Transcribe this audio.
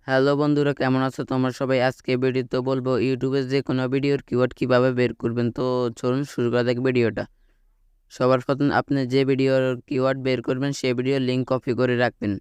Hello বন্ধুরা, কেমন আছো তোমরা সবাই? আজকে ভিডিওতে বলবো ইউটিউবে যে কোনো ভিডিওর কিওয়ার্ড কিভাবে বের করবেন। তো চলুন শুরু করা যাক ভিডিওটা। সবার প্রথম আপনি যে ভিডিওর কিওয়ার্ড বের করবেন সেই ভিডিওর লিঙ্ক কপি করে রাখবেন।